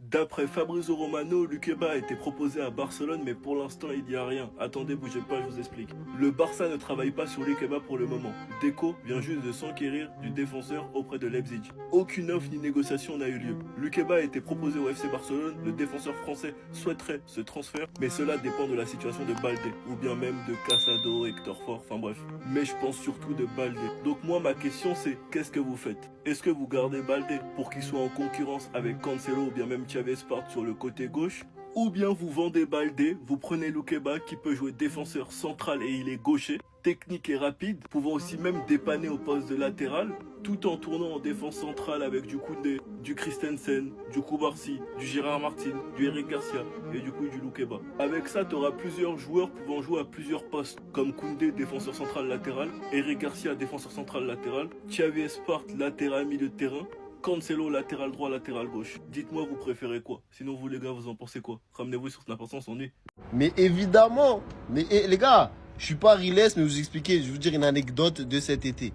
D'après Fabrizio Romano, Lukeba a été proposé à Barcelone, mais pour l'instant il n'y a rien. Attendez, bougez pas, je vous explique. Le Barça ne travaille pas sur Lukeba pour le moment. Deco vient juste de s'enquérir du défenseur auprès de Leipzig. Aucune offre ni négociation n'a eu lieu. Lukeba a été proposé au FC Barcelone, le défenseur français souhaiterait ce transfert, mais cela dépend de la situation de Baldé, ou bien même de Casado, Hector Fort, enfin bref. Mais je pense surtout de Baldé. Donc moi ma question c'est, qu'est-ce que vous faites? Est-ce que vous gardez Baldé pour qu'il soit en concurrence avec Cancelo ou bien même Xavi Espart sur le côté gauche? Ou bien vous vendez Baldé, vous prenez Lukeba qui peut jouer défenseur central et il est gaucher, technique et rapide, pouvant aussi même dépanner au poste de latéral, tout en tournant en défense centrale avec du Koundé, du Christensen, du Koubarsi, du Gérard Martin, du Eric Garcia et du coup du Lukeba. Avec ça, tu auras plusieurs joueurs pouvant jouer à plusieurs postes, comme Koundé, défenseur central latéral, Eric Garcia, défenseur central latéral, Xavi Espart, latéral milieu de terrain, Cancelo, latéral droit, latéral gauche. Dites-moi, vous préférez quoi? Sinon, vous les gars, vous en pensez quoi? Ramenez-vous sur Snap, on s'ennuie. Mais évidemment. Mais les gars, je suis pas Riles, mais vous expliquer, je vais vous dire une anecdote de cet été.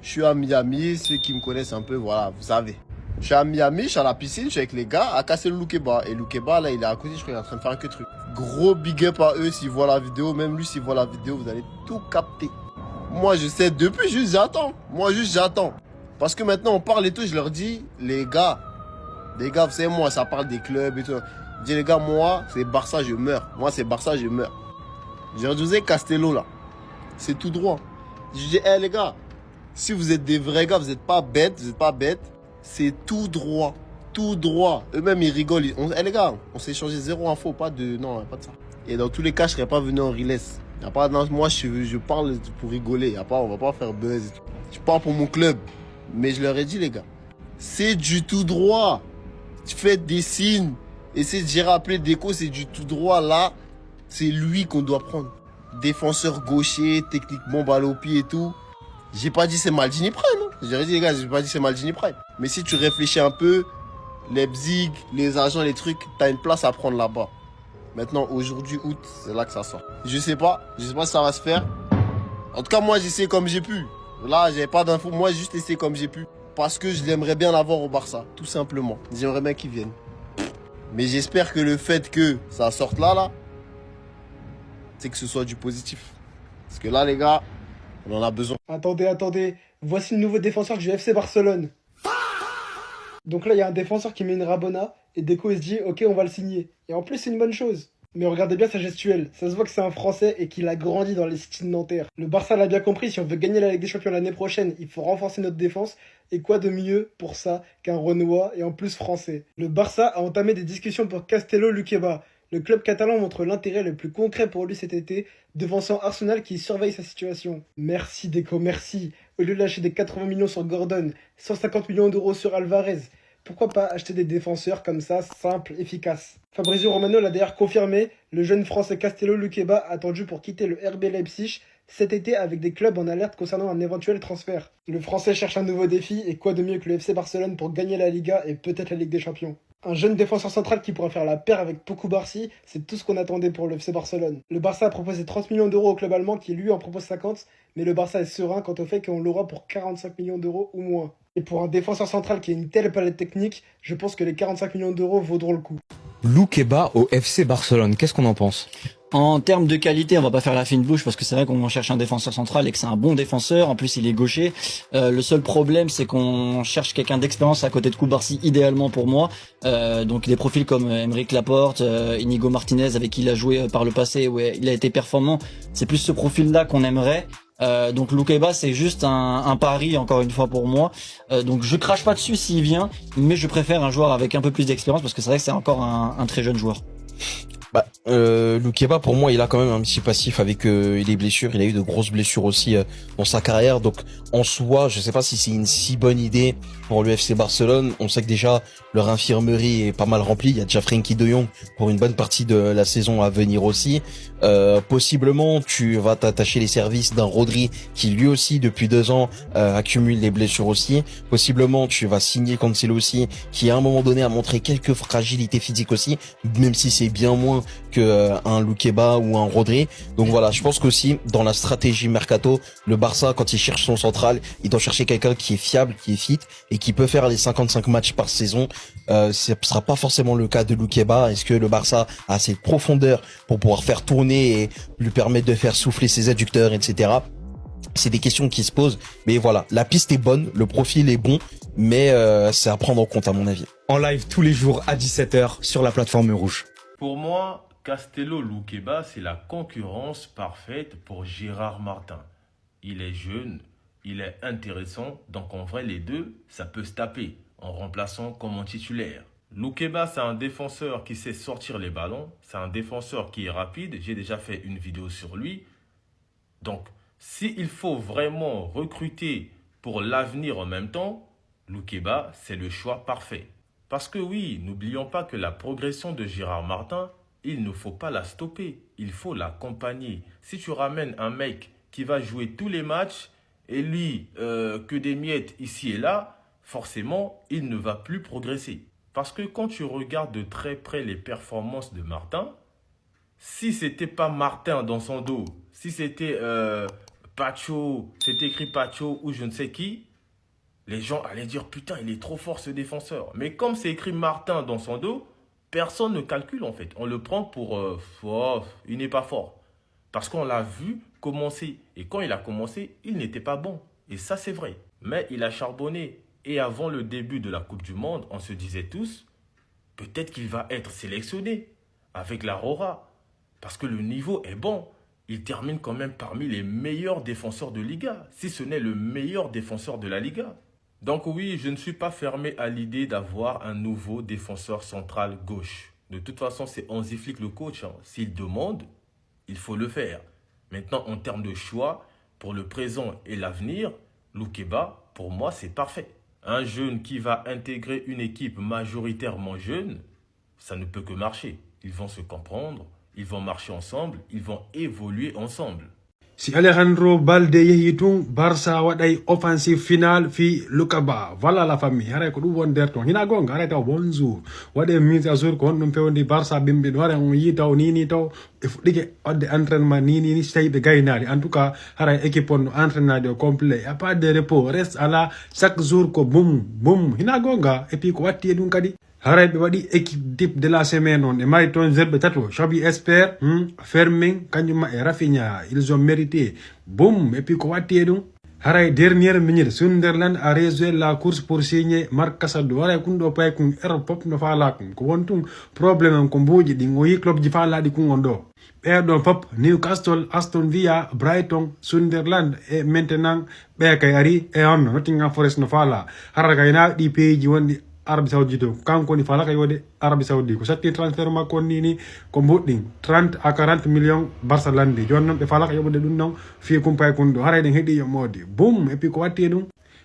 Je suis à Miami, ceux qui me connaissent un peu, voilà, vous savez. Je suis à Miami, je suis à la piscine, je suis avec les gars, à casser le Lukeba. Et Lukeba, là, il est à côté, je crois qu'il est en train de faire un que truc. Gros big up à eux s'ils voient la vidéo, même lui s'il voit la vidéo, vous allez tout capter. Moi, je sais, depuis, juste j'attends. Moi, juste j'attends. Parce que maintenant, on parle et tout, je leur dis, les gars, vous savez, moi, ça parle des clubs et tout. Je dis, les gars, moi, c'est Barça, je meurs. Moi, c'est Barça, je meurs. J'ai José Castello, là. C'est tout droit. Je dis, hé, les gars, si vous êtes des vrais gars, vous n'êtes pas bêtes, c'est tout droit. Tout droit. Eux-mêmes, ils rigolent. Hé, les gars, on s'est échangé zéro info, pas de ça. Et dans tous les cas, je serais pas venu en Riles. Y a pas, non, moi, je parle pour rigoler. Y a pas, on va pas faire buzz et tout. Je parle pour mon club. Mais je leur ai dit, les gars, c'est du tout droit. Tu fais des signes. Essayez de gérer, appeler Deco, c'est du tout droit. Là, c'est lui qu'on doit prendre. Défenseur gaucher, technique bombe à au pied et tout. J'ai pas dit c'est Maldini Prime. Hein. J'ai dit, les gars, j'ai pas dit c'est Maldini Prime. Mais si tu réfléchis un peu, Leipzig, les agents, les trucs, t'as une place à prendre là-bas. Maintenant, aujourd'hui, août, c'est là que ça sort. Je sais pas si ça va se faire. En tout cas, moi, j'essaie comme j'ai pu. Là, j'avais pas d'infos. Moi, j'ai juste essayé comme j'ai pu. Parce que je l'aimerais bien l'avoir au Barça. Tout simplement. J'aimerais bien qu'il vienne. Mais j'espère que le fait que ça sorte là, c'est que ce soit du positif. Parce que là, les gars, on en a besoin. Attendez. Voici le nouveau défenseur du FC Barcelone. Donc là, il y a un défenseur qui met une rabona. Et Deco, il se dit, ok, on va le signer. Et en plus, c'est une bonne chose. Mais regardez bien sa gestuelle, ça se voit que c'est un Français et qu'il a grandi dans les City de Nanterre. Le Barça l'a bien compris, si on veut gagner la Ligue des Champions l'année prochaine, il faut renforcer notre défense. Et quoi de mieux pour ça qu'un Renoir et en plus français? Le Barça a entamé des discussions pour Castello Lukeba. Le club catalan montre l'intérêt le plus concret pour lui cet été, devançant Arsenal qui surveille sa situation. Merci Deco, merci. Au lieu de lâcher des 80 millions sur Gordon, 150 millions d'euros sur Alvarez, pourquoi pas acheter des défenseurs comme ça, simples, efficaces? Fabrizio Romano l'a d'ailleurs confirmé, le jeune français Castello Lukeba attendu pour quitter le RB Leipzig cet été avec des clubs en alerte concernant un éventuel transfert. Le français cherche un nouveau défi et quoi de mieux que le FC Barcelone pour gagner la Liga et peut-être la Ligue des Champions. Un jeune défenseur central qui pourra faire la paire avec Koubarsi, c'est tout ce qu'on attendait pour le FC Barcelone. Le Barça a proposé 30 millions d'euros au club allemand qui lui en propose 50, mais le Barça est serein quant au fait qu'on l'aura pour 45 millions d'euros ou moins. Et pour un défenseur central qui a une telle palette technique, je pense que les 45 millions d'euros vaudront le coup. Lukeba au FC Barcelone, qu'est-ce qu'on en pense? En termes de qualité, on va pas faire la fine bouche parce que c'est vrai qu'on cherche un défenseur central et que c'est un bon défenseur. En plus, il est gaucher. Le seul problème, c'est qu'on cherche quelqu'un d'expérience à côté de Koubarsi, idéalement pour moi. Donc des profils comme Aymeric Laporte, Inigo Martinez, avec qui il a joué par le passé, où il a été performant. C'est plus ce profil-là qu'on aimerait. Donc Lukeba, c'est juste un pari encore une fois pour moi. Donc je crache pas dessus s'il vient, mais je préfère un joueur avec un peu plus d'expérience parce que c'est vrai que c'est encore un très jeune joueur. Lukeba, pour moi, il a quand même un petit passif avec les blessures. Il a eu de grosses blessures aussi dans sa carrière. Donc, en soi, je sais pas si c'est une si bonne idée pour le FC Barcelone. On sait que déjà, leur infirmerie est pas mal remplie. Il y a déjà Frenkie de Jong pour une bonne partie de la saison à venir aussi. Possiblement, tu vas t'attacher les services d'un Rodri qui, lui aussi, depuis 2 ans, accumule les blessures aussi. Possiblement, tu vas signer Cancelo aussi, qui à un moment donné a montré quelques fragilités physiques aussi, même si c'est bien moins que un Loukeba ou un Rodri. Donc voilà, je pense qu'aussi dans la stratégie mercato, le Barça quand il cherche son central, il doit chercher quelqu'un qui est fiable, qui est fit et qui peut faire les 55 matchs par saison. Ce sera pas forcément le cas de Loukeba. Est-ce que le Barça a assez de profondeur pour pouvoir faire tourner et lui permettre de faire souffler ses adducteurs, etc. C'est des questions qui se posent, mais voilà, la piste est bonne, le profil est bon, mais c'est à prendre en compte à mon avis. En live tous les jours à 17h sur la plateforme rouge. Pour moi, Castello Loukeba, c'est la concurrence parfaite pour Gérard Martin. Il est jeune, il est intéressant, donc en vrai les deux, ça peut se taper en remplaçant comme en titulaire. Loukeba, c'est un défenseur qui sait sortir les ballons, c'est un défenseur qui est rapide, j'ai déjà fait une vidéo sur lui. Donc, s'il faut vraiment recruter pour l'avenir en même temps, Loukeba, c'est le choix parfait. Parce que oui, n'oublions pas que la progression de Gérard Martin, il ne faut pas la stopper, il faut l'accompagner. Si tu ramènes un mec qui va jouer tous les matchs et lui, que des miettes ici et là, forcément, il ne va plus progresser. Parce que quand tu regardes de très près les performances de Martin, si c'était pas Martin dans son dos, si c'était Pacho, c'était écrit Pacho ou je ne sais qui, les gens allaient dire putain il est trop fort ce défenseur. Mais comme c'est écrit Martin dans son dos, personne ne calcule en fait. On le prend pour il n'est pas fort. Parce qu'on l'a vu commencer. Et quand il a commencé, il n'était pas bon. Et ça c'est vrai. Mais il a charbonné. Et avant le début de la Coupe du Monde, on se disait tous, peut-être qu'il va être sélectionné avec la Rora. Parce que le niveau est bon. Il termine quand même parmi les meilleurs défenseurs de Liga, si ce n'est le meilleur défenseur de la Liga. Donc oui, je ne suis pas fermé à l'idée d'avoir un nouveau défenseur central gauche. De toute façon, c'est Hansi Flick le coach. S'il demande, il faut le faire. Maintenant, en termes de choix, pour le présent et l'avenir, Loukeba, pour moi, c'est parfait. Un jeune qui va intégrer une équipe majoritairement jeune, ça ne peut que marcher. Ils vont se comprendre. Ils vont marcher ensemble, ils vont évoluer ensemble. Si Alejandro Balde yehi tun Barça waɗay offensive final fi Loukeba. Voilà la famille. Haray ko ɗum won nder ton. Hina gonga haray taw bonjour. Waɗe mise à jour ko honɗum fewndi Barça bimɓe ɗo haray on yi taw nini taw e fuɗɗike wadde entraînement ni so tawi ɓe gaynali. En tout cas haray équipe on no entraînade o complet. Y a pas de repos. Reste à la chaque jour ko boum boum. Hina gonga et puis ko watti e ɗum kadi. Haray ɓe waɗi équipe type de la semaine on e mari toon zerɓe tato Xavi Esper Fermin kañuma e Rafinha ils ont mérité boum et puis ko watti e ɗum haray dernière minute Sunderland a rejoué la course pour signer Marc Casado haray kun ɗo pay kun Europe pop no faala kun ko won tun probléme ko mbuuji ɗin o yi club ji faalaɗi kun on ɗo ɓeɗon pop Newcastle Aston Villa Brighton Sunderland et maintenant ɓe kay ari e on Nottingham Forest no faala hara kay na ɗi pays wonɗi Arabie Saoudite o kanko ni falaka yode Arabie Saoudite ko satti transfert makko ni ko mbuɗɗin 30 à 40 millions Barça landi joni noon ɓe falaka yoɓude ɗum noon fi kumpay kun ɗo haray ɗen heeɗi yo modi boum et puis ko watti ɗum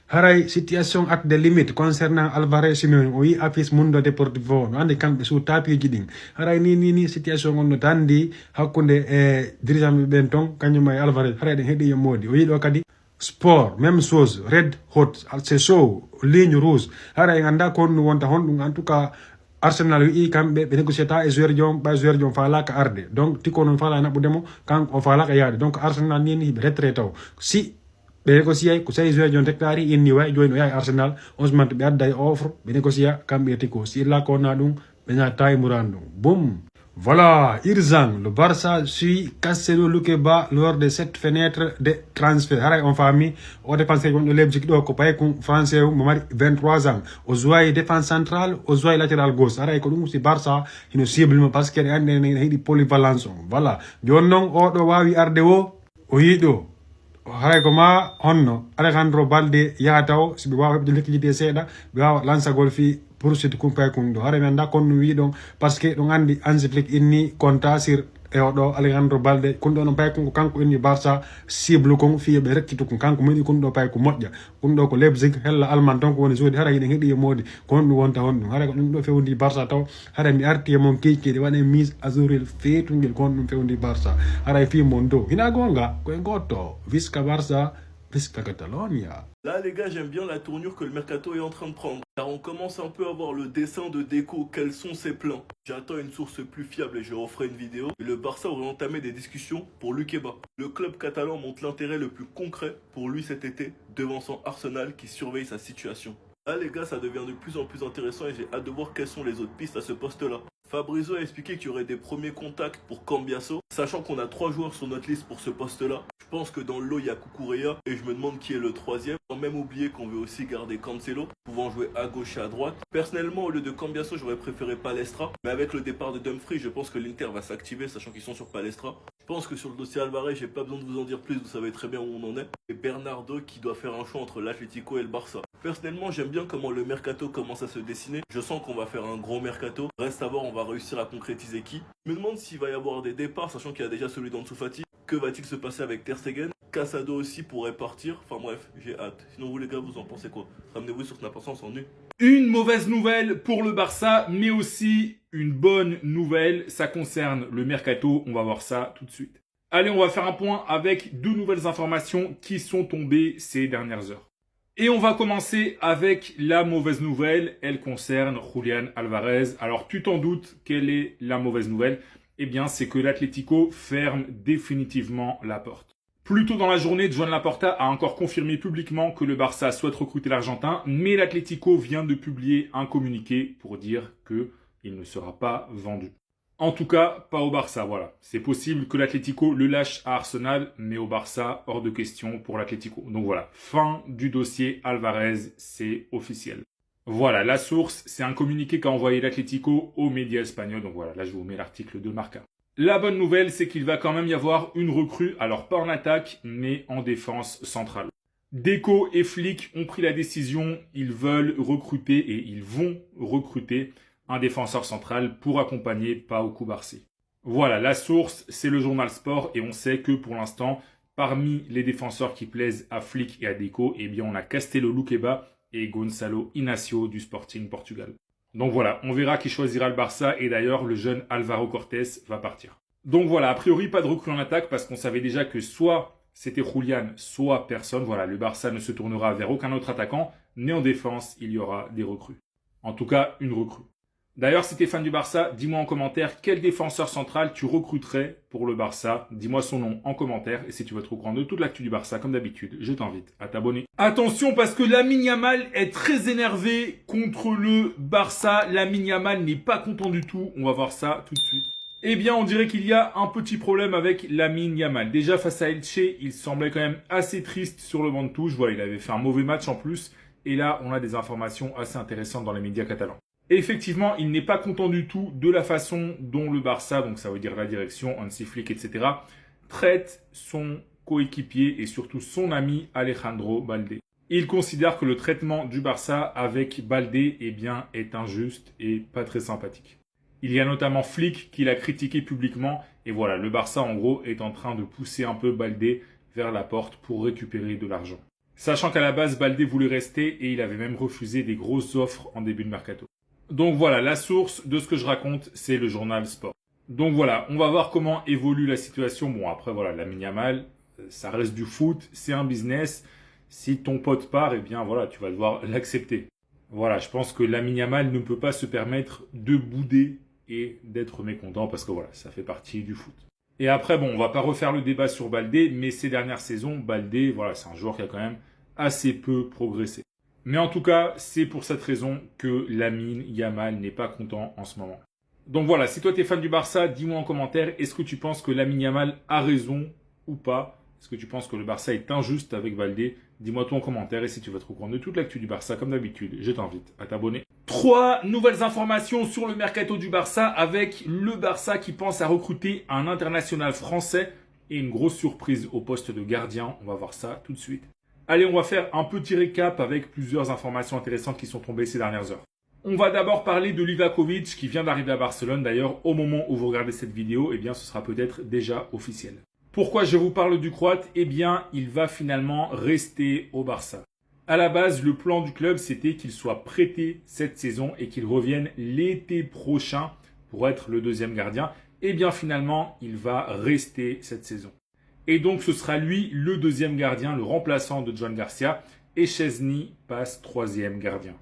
haray situation at the limit concernant Alvarez Simeone o yi affiche Mundo Deportivo no andi kamɓe sous tapiji ɗin haray ni situation on no tandi hakkude e dirigeant ɓe ɓen ton kañum e Alvarez haray ɗen heeɗi yo modi o yi ɗo kadi sport même chose red hot c'est chaud ligne rouge hara en anda ko no wonta hon ɗum en tout cas Arsenal wi kamɓe ɓe négociata e joueur jom ɓa joueur jom falaka arde donc tiko noon fala naɓudemo kanko o falaka yaade donc Arsenal ni hiɓe retraité taw si ɓe négociay ko sayi joueur jom hectare inni way joni o yaha Arsenal on se mante ɓe adda e offre ɓe négocia kamɓe tiko si illa ko wonna ɗum ɓe ñatta e muran ɗum boum. Voilà, Irzan, le Barça suit Castello Loukeba lors de cette fenêtre de transfert. Haray on famille, au défenseur de Leipzig do ko pay ko français mo mari 23 ans. O jouait défense centrale, o jouait latéral gauche. Haray ko dum si Barça hino cible parce que ande ne hedi polyvalence. Voilà. Jon non o do wawi arde o yido. Haray ko ma honno Alejandro Balde yahataw si be wawi hebde lekkiji seeda be wawa lansagol fi pour cette kumpay kun do hare men da kon wi don parce que don andi Hansi Flick inni konta sur e oɗo Alejandro Balde kun ɗo no pay ko kanko inni Barça cible kon fiye ɓe rekkitu kon kanko meɗi kun ɗo pay ko moƴƴa kun ɗo ko Leipzig hella Allemand ton ko woni jodi hara yiɗen heeɗi e modi ko honɗum wonta honɗum hara ko ɗum ɗo fewndi Barça taw hara mi arti e mon keykiɗe waɗe mise à jour el feetugel ko honɗum fewndi Barça hara e fi mon dow hina gonga koye gotto visca Barça Pesca Catalonia. Là, les gars, j'aime bien la tournure que le mercato est en train de prendre. Car on commence un peu à voir le dessin de Deco, quels sont ses plans. J'attends une source plus fiable et je referai une vidéo. Et le Barça aurait entamé des discussions pour Luqueba. Le club catalan montre l'intérêt le plus concret pour lui cet été, devançant Arsenal qui surveille sa situation. Là, les gars, ça devient de plus en plus intéressant et j'ai hâte de voir quelles sont les autres pistes à ce poste-là. Fabrizio a expliqué qu'il y aurait des premiers contacts pour Cambiasso, sachant qu'on a 3 joueurs sur notre liste pour ce poste-là. Je pense que dans le lot, il y a Cucurella et je me demande qui est le troisième. Sans même oublier qu'on veut aussi garder Cancelo, pouvant jouer à gauche et à droite. Personnellement, au lieu de Cambiasso, j'aurais préféré Palestra. Mais avec le départ de Dumfries, je pense que l'Inter va s'activer, sachant qu'ils sont sur Palestra. Je pense que sur le dossier Alvarez, j'ai pas besoin de vous en dire plus, vous savez très bien où on en est. Et Bernardo qui doit faire un choix entre l'Atlético et le Barça. Personnellement, j'aime bien comment le mercato commence à se dessiner. Je sens qu'on va faire un gros mercato. Reste à voir, on va réussir à concrétiser qui. Je me demande s'il va y avoir des départs, sachant qu'il y a déjà celui d'Ansu Fati. Que va-t-il se passer avec Ter Stegen? Casado aussi pourrait partir. Enfin bref, j'ai hâte. Sinon vous les gars, vous en pensez quoi? Ramenez-vous sur Snap Ensemble sans nu. Une mauvaise nouvelle pour le Barça, mais aussi une bonne nouvelle. Ça concerne le mercato. On va voir ça tout de suite. Allez, on va faire un point avec 2 nouvelles informations qui sont tombées ces dernières heures. Et on va commencer avec la mauvaise nouvelle. Elle concerne Julián Alvarez. Alors, tu t'en doutes, quelle est la mauvaise nouvelle? Eh bien, c'est que l'Atlético ferme définitivement la porte. Plus tôt dans la journée, Joan Laporta a encore confirmé publiquement que le Barça souhaite recruter l'Argentin, mais l'Atlético vient de publier un communiqué pour dire qu'il ne sera pas vendu. En tout cas, pas au Barça, voilà. C'est possible que l'Atlético le lâche à Arsenal, mais au Barça, hors de question pour l'Atlético. Donc voilà, fin du dossier Alvarez, c'est officiel. Voilà, la source, c'est un communiqué qu'a envoyé l'Atlético aux médias espagnols. Donc voilà, là je vous mets l'article de Marca. La bonne nouvelle, c'est qu'il va quand même y avoir une recrue, alors pas en attaque, mais en défense centrale. Deco et Flick ont pris la décision, ils veulent recruter et ils vont recruter un défenseur central pour accompagner Pau Cubarsí. Voilà, la source, c'est le journal Sport et on sait que pour l'instant, parmi les défenseurs qui plaisent à Flick et à Deco, eh bien on a Castelo Luqueba et Gonçalo Inácio du Sporting Portugal. Donc voilà, on verra qui choisira le Barça et d'ailleurs le jeune Álvaro Cortés va partir. Donc voilà, a priori pas de recrue en attaque parce qu'on savait déjà que soit c'était Julián, soit personne. Voilà, le Barça ne se tournera vers aucun autre attaquant, mais en défense, il y aura des recrues. En tout cas, une recrue. D'ailleurs, si tu es fan du Barça, dis-moi en commentaire quel défenseur central tu recruterais pour le Barça. Dis-moi son nom en commentaire. Et si tu veux être au courant de toute l'actu du Barça, comme d'habitude, je t'invite à t'abonner. Attention, parce que Lamine Yamal est très énervé contre le Barça. Lamine Yamal n'est pas content du tout. On va voir ça tout de suite. Eh bien, on dirait qu'il y a un petit problème avec Lamine Yamal. Déjà, face à Elche, il semblait quand même assez triste sur le banc de touche. Voilà, il avait fait un mauvais match en plus. Et là, on a des informations assez intéressantes dans les médias catalans. Et effectivement, il n'est pas content du tout de la façon dont le Barça, donc ça veut dire la direction, Hansi Flick, etc., traite son coéquipier et surtout son ami Alejandro Balde. Il considère que le traitement du Barça avec Balde, eh bien, est injuste et pas très sympathique. Il y a notamment Flick qui l'a critiqué publiquement et voilà, le Barça en gros est en train de pousser un peu Balde vers la porte pour récupérer de l'argent. Sachant qu'à la base, Balde voulait rester et il avait même refusé des grosses offres en début de mercato. Donc voilà, la source de ce que je raconte, c'est le journal Sport. Donc voilà, on va voir comment évolue la situation. Bon, après voilà, Lamine Yamal, ça reste du foot, c'est un business. Si ton pote part, eh bien voilà, tu vas devoir l'accepter. Voilà, je pense que Lamine Yamal ne peut pas se permettre de bouder et d'être mécontent parce que voilà, ça fait partie du foot. Et après, bon, on va pas refaire le débat sur Balde, mais ces dernières saisons, Balde, voilà, c'est un joueur qui a quand même assez peu progressé. Mais en tout cas, c'est pour cette raison que Lamine Yamal n'est pas content en ce moment. Donc voilà, si toi tu es fan du Barça, dis-moi en commentaire, est-ce que tu penses que Lamine Yamal a raison ou pas? Est-ce que tu penses que le Barça est injuste avec Balde? Dis-moi tout en commentaire et si tu veux être au courant de toute l'actu du Barça, comme d'habitude, je t'invite à t'abonner. 3 nouvelles informations sur le mercato du Barça avec le Barça qui pense à recruter un international français et une grosse surprise au poste de gardien. On va voir ça tout de suite. Allez, on va faire un petit récap avec plusieurs informations intéressantes qui sont tombées ces dernières heures. On va d'abord parler de Livakovic qui vient d'arriver à Barcelone. D'ailleurs, au moment où vous regardez cette vidéo, eh bien, ce sera peut-être déjà officiel. Pourquoi je vous parle du Croate? Eh bien, il va finalement rester au Barça. À la base, le plan du club, c'était qu'il soit prêté cette saison et qu'il revienne l'été prochain pour être le deuxième gardien. Eh bien, finalement, il va rester cette saison. Et donc ce sera lui le deuxième gardien, le remplaçant de Joan Garcia. Et Chesney passe troisième gardien.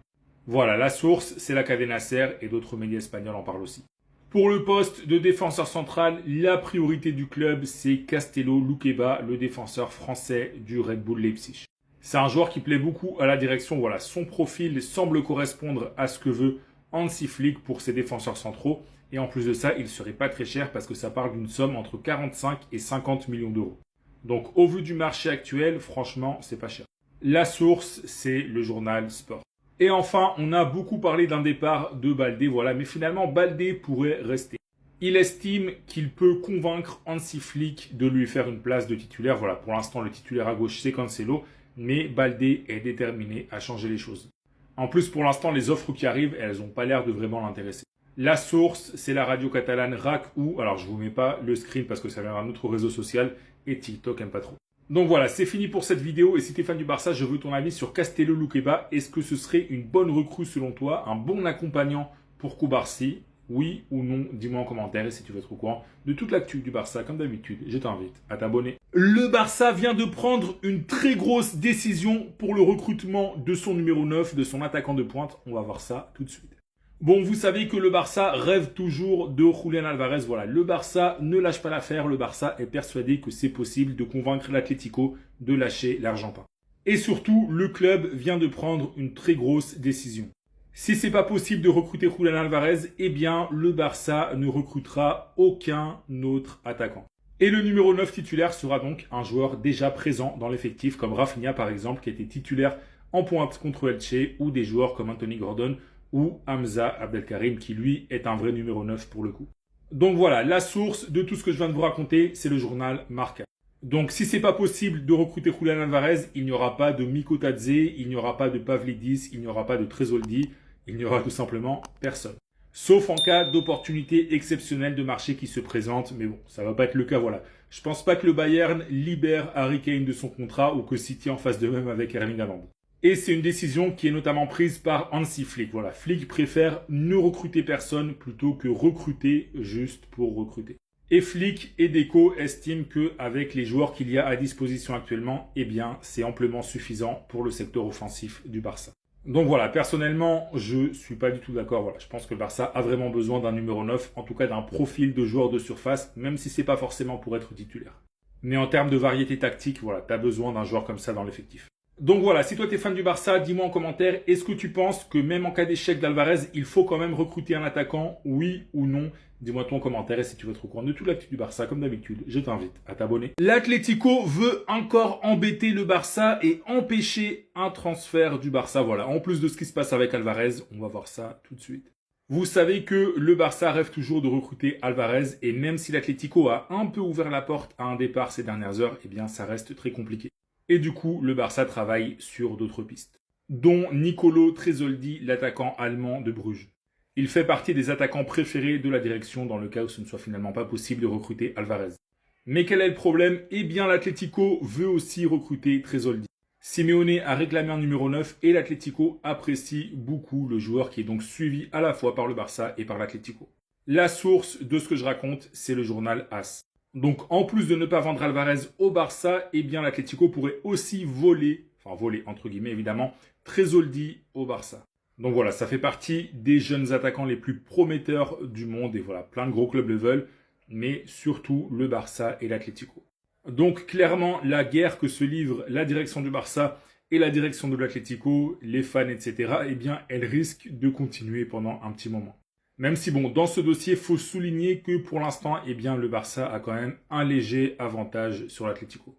Voilà, la source, c'est la Cadena Ser et d'autres médias espagnols en parlent aussi. Pour le poste de défenseur central, la priorité du club, c'est Castello Luqueba, le défenseur français du Red Bull Leipzig. C'est un joueur qui plaît beaucoup à la direction. Voilà, son profil semble correspondre à ce que veut Hansi Flick pour ses défenseurs centraux. Et en plus de ça, il ne serait pas très cher parce que ça parle d'une somme entre 45 et 50 millions d'euros. Donc au vu du marché actuel, franchement, c'est pas cher. La source, c'est le journal Sport. Et enfin, on a beaucoup parlé d'un départ de Baldé, voilà, mais finalement, Baldé pourrait rester. Il estime qu'il peut convaincre Hansi Flick de lui faire une place de titulaire. Voilà, pour l'instant, le titulaire à gauche, c'est Cancelo, mais Baldé est déterminé à changer les choses. En plus, pour l'instant, les offres qui arrivent, elles n'ont pas l'air de vraiment l'intéresser. La source, c'est la radio catalane RAC ou, alors je vous mets pas le screen parce que ça vient d'un autre réseau social et TikTok aime pas trop. Donc voilà, c'est fini pour cette vidéo et si tu es fan du Barça, je veux ton avis sur Castello Luqueba. Est-ce que ce serait une bonne recrue selon toi, un bon accompagnant pour Cubarsí? Oui ou non? Dis-moi en commentaire et si tu veux être au courant de toute l'actu du Barça, comme d'habitude, je t'invite à t'abonner. Le Barça vient de prendre une très grosse décision pour le recrutement de son numéro 9, de son attaquant de pointe. On va voir ça tout de suite. Bon, vous savez que le Barça rêve toujours de Julián Álvarez. Voilà, le Barça ne lâche pas l'affaire. Le Barça est persuadé que c'est possible de convaincre l'Atlético de lâcher l'Argentin. Et surtout, le club vient de prendre une très grosse décision. Si c'est pas possible de recruter Julián Álvarez, eh bien, le Barça ne recrutera aucun autre attaquant. Et le numéro 9 titulaire sera donc un joueur déjà présent dans l'effectif, comme Rafinha par exemple, qui était titulaire en pointe contre Elche, ou des joueurs comme Anthony Gordon, ou Hamza Abdelkarim qui lui est un vrai numéro 9 pour le coup. Donc voilà, la source de tout ce que je viens de vous raconter, c'est le journal Marca. Donc si c'est pas possible de recruter Julián Álvarez, il n'y aura pas de Miko Tadze, il n'y aura pas de Pavlidis, il n'y aura pas de Tresoldi, il n'y aura tout simplement personne. Sauf en cas d'opportunité exceptionnelle de marché qui se présente, mais bon, ça va pas être le cas, voilà. Je pense pas que le Bayern libère Harry Kane de son contrat ou que City en fasse de même avec Erling Haaland. Et c'est une décision qui est notamment prise par Hansi Flick. Voilà, Flick préfère ne recruter personne plutôt que recruter juste pour recruter. Et Flick et Deco estiment que avec les joueurs qu'il y a à disposition actuellement, eh bien, c'est amplement suffisant pour le secteur offensif du Barça. Donc voilà, personnellement, je suis pas du tout d'accord. Voilà, je pense que le Barça a vraiment besoin d'un numéro 9, en tout cas d'un profil de joueur de surface, même si c'est pas forcément pour être titulaire. Mais en termes de variété tactique, voilà, t'as besoin d'un joueur comme ça dans l'effectif. Donc voilà, si toi t'es fan du Barça, dis-moi en commentaire, est-ce que tu penses que même en cas d'échec d'Alvarez, il faut quand même recruter un attaquant, oui ou non? Dis-moi toi en commentaire et si tu veux être au courant de toute l'actu du Barça, comme d'habitude, je t'invite à t'abonner. L'Atlético veut encore embêter le Barça et empêcher un transfert du Barça. Voilà, en plus de ce qui se passe avec Alvarez, on va voir ça tout de suite. Vous savez que le Barça rêve toujours de recruter Alvarez et même si l'Atlético a un peu ouvert la porte à un départ ces dernières heures, eh bien ça reste très compliqué. Et du coup, le Barça travaille sur d'autres pistes, dont Nicolo Tresoldi, l'attaquant allemand de Bruges. Il fait partie des attaquants préférés de la direction dans le cas où ce ne soit finalement pas possible de recruter Alvarez. Mais quel est le problème? Eh bien, l'Atlético veut aussi recruter Tresoldi. Simeone a réclamé un numéro 9 et l'Atlético apprécie beaucoup le joueur qui est donc suivi à la fois par le Barça et par l'Atlético. La source de ce que je raconte, c'est le journal AS. Donc, en plus de ne pas vendre Alvarez au Barça, eh bien, l'Atlético pourrait aussi voler, entre guillemets évidemment, Tresoldi au Barça. Donc voilà, ça fait partie des jeunes attaquants les plus prometteurs du monde et voilà, plein de gros clubs le veulent, mais surtout le Barça et l'Atlético. Donc clairement, la guerre que se livre la direction du Barça et la direction de l'Atlético, les fans, etc., eh bien, elle risque de continuer pendant un petit moment. Même si, bon, dans ce dossier, il faut souligner que pour l'instant, eh bien, le Barça a quand même un léger avantage sur l'Atlético.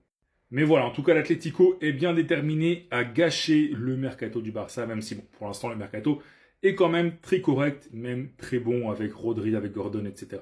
Mais voilà, en tout cas, l'Atlético est bien déterminé à gâcher le mercato du Barça, même si, bon, pour l'instant, le mercato est quand même très correct, même très bon avec Rodri, avec Gordon, etc.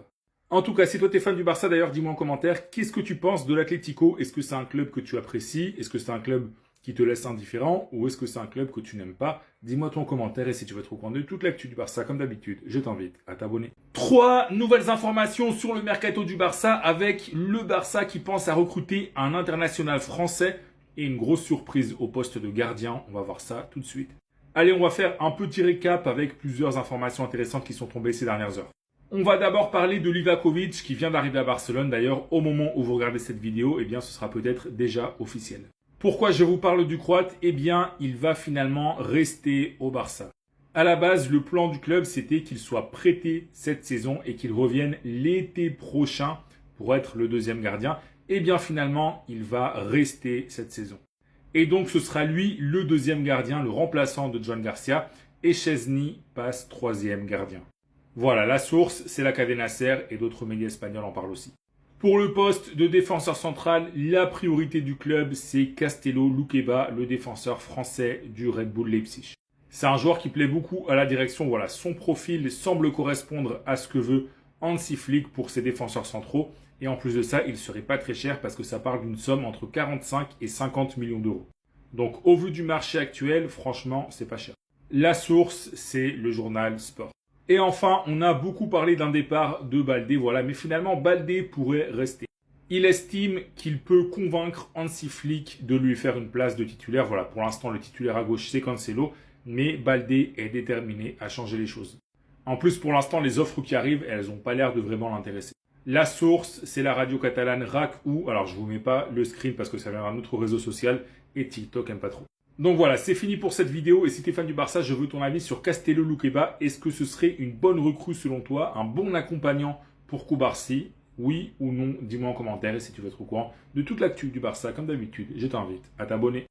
En tout cas, si toi t'es fan du Barça, d'ailleurs, dis-moi en commentaire, qu'est-ce que tu penses de l'Atlético? Est-ce que c'est un club que tu apprécies? Est-ce que c'est un club qui te laisse indifférent ou est-ce que c'est un club que tu n'aimes pas? Dis-moi ton commentaire et si tu veux être au courant de toute l'actu du Barça, comme d'habitude, je t'invite à t'abonner. 3 nouvelles informations sur le mercato du Barça avec le Barça qui pense à recruter un international français et une grosse surprise au poste de gardien. On va voir ça tout de suite. Allez, on va faire un petit récap avec plusieurs informations intéressantes qui sont tombées ces dernières heures. On va d'abord parler de Livakovic qui vient d'arriver à Barcelone. D'ailleurs, au moment où vous regardez cette vidéo, eh bien, ce sera peut-être déjà officiel. Pourquoi je vous parle du Croate? Eh bien, il va finalement rester au Barça. À la base, le plan du club, c'était qu'il soit prêté cette saison et qu'il revienne l'été prochain pour être le deuxième gardien. Eh bien, finalement, il va rester cette saison. Et donc, ce sera lui le deuxième gardien, le remplaçant de Joan Garcia. Et Chesney passe troisième gardien. Voilà, la source, c'est la Cadena Ser et d'autres médias espagnols en parlent aussi. Pour le poste de défenseur central, la priorité du club, c'est Castello Luqueba, le défenseur français du Red Bull Leipzig. C'est un joueur qui plaît beaucoup à la direction. Voilà, son profil semble correspondre à ce que veut Hansi Flick pour ses défenseurs centraux. Et en plus de ça, il ne serait pas très cher parce que ça parle d'une somme entre 45 et 50 millions d'euros. Donc, au vu du marché actuel, franchement, c'est pas cher. La source, c'est le journal Sport. Et enfin, on a beaucoup parlé d'un départ de Baldé, voilà, mais finalement, Baldé pourrait rester. Il estime qu'il peut convaincre Hansi Flick de lui faire une place de titulaire. Voilà, pour l'instant, le titulaire à gauche, c'est Cancelo, mais Baldé est déterminé à changer les choses. En plus, pour l'instant, les offres qui arrivent, elles n'ont pas l'air de vraiment l'intéresser. La source, c'est la radio catalane RAC ou, alors je vous mets pas le screen parce que ça vient d'un autre réseau social et TikTok aime pas trop. Donc voilà, c'est fini pour cette vidéo. Et si tu es fan du Barça, je veux ton avis sur Castello Luqueba. Est-ce que ce serait une bonne recrue selon toi, un bon accompagnant pour Cubarsí? Oui ou non? Dis-moi en commentaire. Et si tu veux être au courant de toute l'actu du Barça, comme d'habitude, je t'invite à t'abonner.